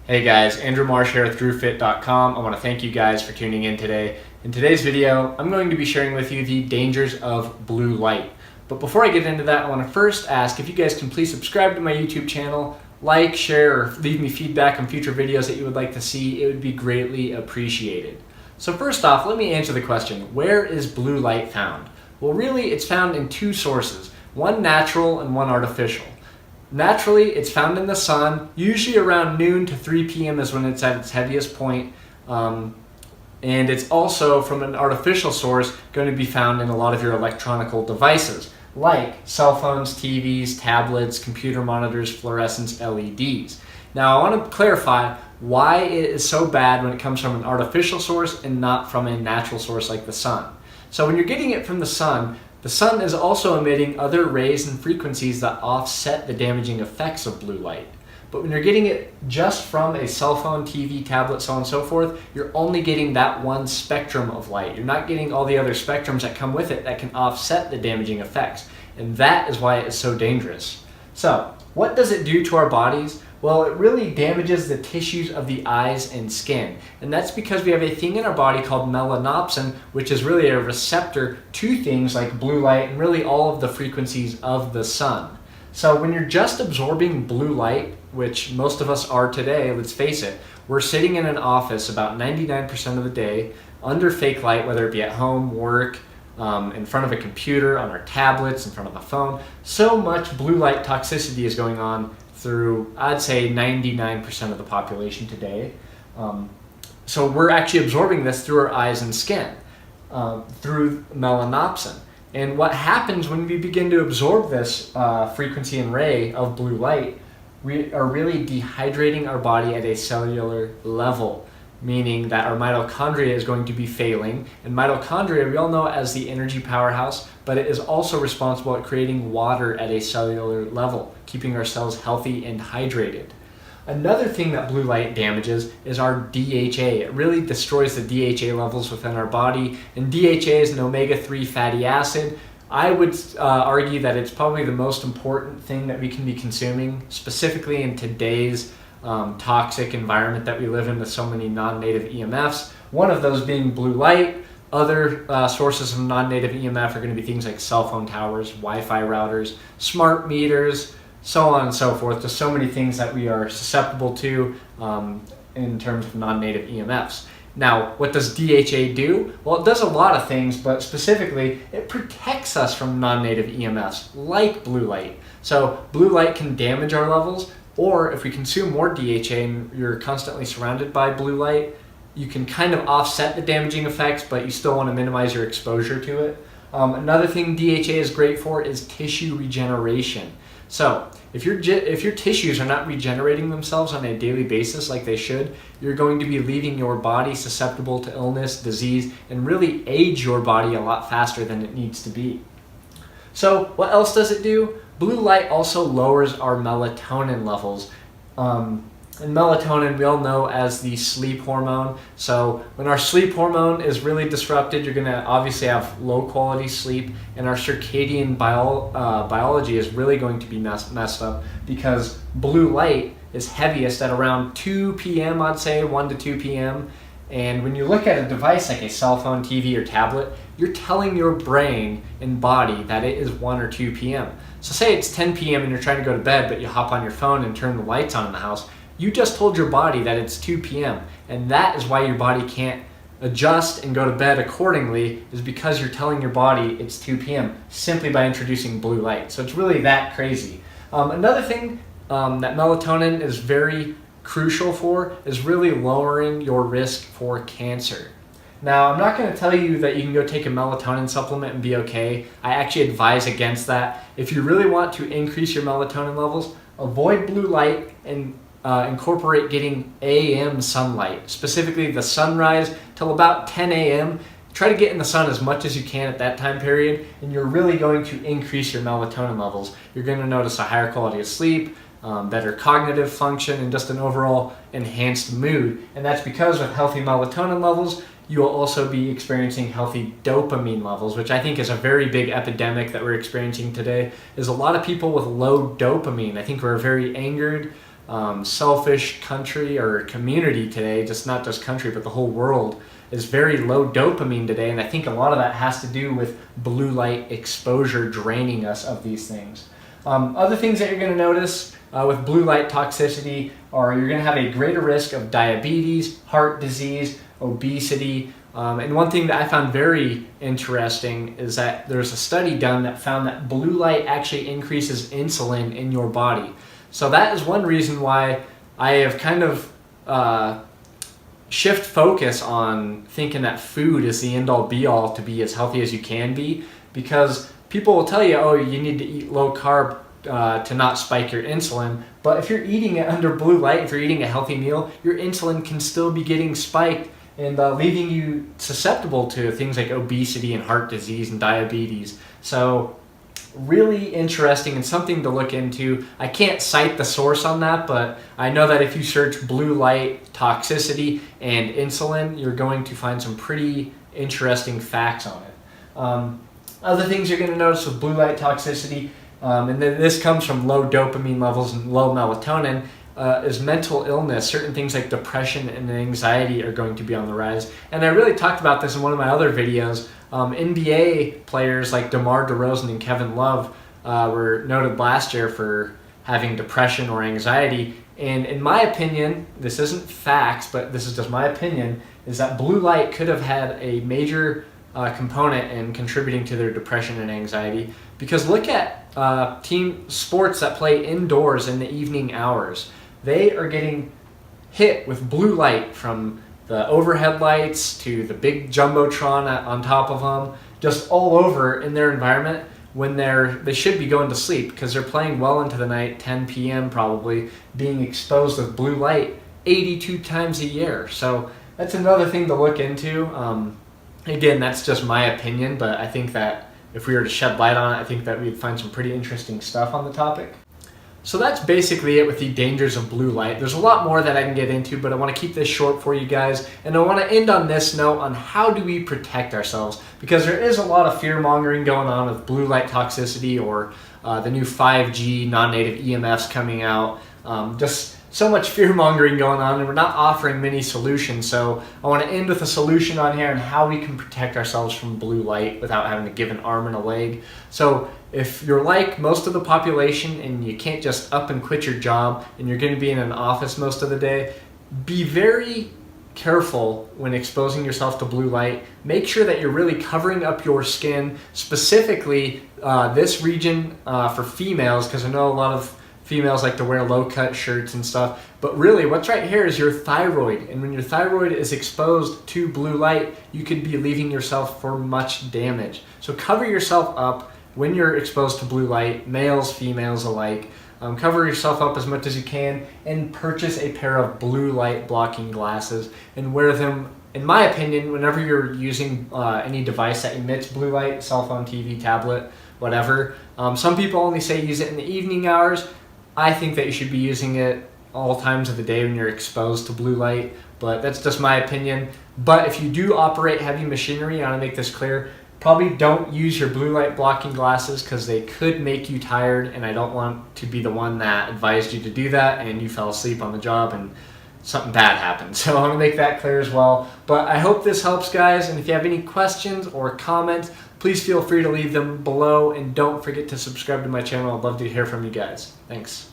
Hey guys, Andrew Marsh here with DrewFit.com. I want to thank you guys for tuning in today. In today's video, I'm going to be sharing with you the dangers of blue light. But before I get into that, I want to first ask if you guys can please subscribe to my YouTube channel, like, share, or leave me feedback on future videos that you would like to see. It would be greatly appreciated. So first off, let me answer the question, where is blue light found? Well, really, it's found in two sources, one natural and one artificial. Naturally, it's found in the sun, usually around noon to 3 p.m. is when it's at its heaviest point. And it's also, from an artificial source, going to be found in a lot of your electronic devices, like cell phones, TVs, tablets, computer monitors, fluorescent LEDs. Now, I want to clarify why it is so bad when it comes from an artificial source and not from a natural source like the sun. So when you're getting it from the sun is also emitting other rays and frequencies that offset the damaging effects of blue light. But when you're getting it just from a cell phone, TV, tablet, so on and so forth, you're only getting that one spectrum of light. You're not getting all the other spectrums that come with it that can offset the damaging effects. And that is why it is so dangerous. So, what does it do to our bodies? Well, it really damages the tissues of the eyes and skin. And that's because we have a thing in our body called melanopsin, which is really a receptor to things like blue light and really all of the frequencies of the sun. So when you're just absorbing blue light, which most of us are today, let's face it, we're sitting in an office about 99% of the day under fake light, whether it be at home, work, in front of a computer, on our tablets, in front of a phone. So much blue light toxicity is going on through, I'd say, 99% of the population today. So we're actually absorbing this through our eyes and skin, through melanopsin. And what happens when we begin to absorb this frequency and ray of blue light, we are really dehydrating our body at a cellular level, meaning that our mitochondria is going to be failing. And mitochondria, we all know as the energy powerhouse, but it is also responsible at creating water at a cellular level, keeping our cells healthy and hydrated. Another thing that blue light damages is our DHA. It really destroys the DHA levels within our body, and DHA is an omega-3 fatty acid. I would argue that it's probably the most important thing that we can be consuming, specifically in today's toxic environment that we live in with so many non-native EMFs. One of those being blue light. Other sources of non-native EMF are going to be things like cell phone towers, Wi-Fi routers, smart meters, so on and so forth. There's so many things that we are susceptible to in terms of non-native EMFs. Now, what does DHA do? Well, it does a lot of things, but specifically, it protects us from non-native EMFs, like blue light. So blue light can damage our levels, or if we consume more DHA and you're constantly surrounded by blue light, you can kind of offset the damaging effects, but you still want to minimize your exposure to it. Another thing DHA is great for is tissue regeneration. So if your tissues are not regenerating themselves on a daily basis like they should, you're going to be leaving your body susceptible to illness, disease, and really age your body a lot faster than it needs to be. So what else does it do? Blue light also lowers our melatonin levels. And melatonin we all know as the sleep hormone. So when our sleep hormone is really disrupted, you're going to obviously have low quality sleep, and our circadian biology is really going to be messed up because blue light is heaviest at around 2 p.m. I'd say 1 to 2 p.m. And when you look at a device like a cell phone, TV, or tablet, you're telling your brain and body that it is 1 or 2 p.m. So say it's 10 p.m. and you're trying to go to bed, but you hop on your phone and turn the lights on in the house. You just told your body that it's 2 p.m. And that is why your body can't adjust and go to bed accordingly, is because you're telling your body it's 2 p.m. simply by introducing blue light. So it's really that crazy. Another thing that melatonin is very crucial for is really lowering your risk for cancer. Now, I'm not going to tell you that you can go take a melatonin supplement and be okay. I actually advise against that. If you really want to increase your melatonin levels, avoid blue light and incorporate getting AM sunlight, specifically the sunrise till about 10 a.m. Try to get in the sun as much as you can at that time period, and you're really going to increase your melatonin levels. You're going to notice a higher quality of sleep, better cognitive function, and just an overall enhanced mood. And that's because with healthy melatonin levels, you will also be experiencing healthy dopamine levels, which I think is a very big epidemic that we're experiencing today, is a lot of people with low dopamine. I think we're very angered, selfish country or community today, just not just country, but the whole world, is very low dopamine today, and I think a lot of that has to do with blue light exposure draining us of these things. Other things that you're going to notice with blue light toxicity are you're going to have a greater risk of diabetes, heart disease, obesity, and one thing that I found very interesting is that there's a study done that found that blue light actually increases insulin in your body. So that is one reason why I have kind of shift focus on thinking that food is the end-all be-all to be as healthy as you can be, because people will tell you, oh, you need to eat low carb to not spike your insulin, but if you're eating it under blue light, if you're eating a healthy meal, your insulin can still be getting spiked and leaving you susceptible to things like obesity and heart disease and diabetes. So really interesting and something to look into. I can't cite the source on that, but I know that if you search blue light toxicity and insulin, you're going to find some pretty interesting facts on it. Other things you're going to notice with blue light toxicity, and then this comes from low dopamine levels and low melatonin, is mental illness. Certain things like depression and anxiety are going to be on the rise. And I really talked about this in one of my other videos. NBA players like DeMar DeRozan and Kevin Love were noted last year for having depression or anxiety. And in my opinion, this isn't facts, but this is just my opinion, is that blue light could have had a major component in contributing to their depression and anxiety. Because look at team sports that play indoors in the evening hours. They are getting hit with blue light from the overhead lights to the big jumbotron on top of them, just all over in their environment when they should be going to sleep, because they're playing well into the night, 10 p.m. probably, being exposed with blue light 82 times a year. So that's another thing to look into. Again, that's just my opinion, but I think that if we were to shed light on it, I think that we'd find some pretty interesting stuff on the topic. So that's basically it with the dangers of blue light. There's a lot more that I can get into, but I want to keep this short for you guys. And I want to end on this note on how do we protect ourselves, because there is a lot of fear-mongering going on with blue light toxicity or the new 5G non-native EMFs coming out. Just so much fear-mongering going on, and we're not offering many solutions. So I want to end with a solution on here on how we can protect ourselves from blue light without having to give an arm and a leg. So if you're like most of the population and you can't just up and quit your job and you're going to be in an office most of the day, be very careful when exposing yourself to blue light. Make sure that you're really covering up your skin, specifically this region for females, because I know a lot of females like to wear low-cut shirts and stuff, but really what's right here is your thyroid, and when your thyroid is exposed to blue light, you could be leaving yourself for much damage. So cover yourself up when you're exposed to blue light, males, females alike. Cover yourself up as much as you can and purchase a pair of blue light blocking glasses and wear them, in my opinion, whenever you're using any device that emits blue light, cell phone, TV, tablet, whatever. Some people only say use it in the evening hours. I think that you should be using it all times of the day when you're exposed to blue light, but that's just my opinion. But if you do operate heavy machinery, I want to make this clear, probably don't use your blue light blocking glasses because they could make you tired, and I don't want to be the one that advised you to do that and you fell asleep on the job and something bad happened. So I want to make that clear as well. But I hope this helps, guys, and if you have any questions or comments, please feel free to leave them below, and don't forget to subscribe to my channel. I'd love to hear from you guys. Thanks.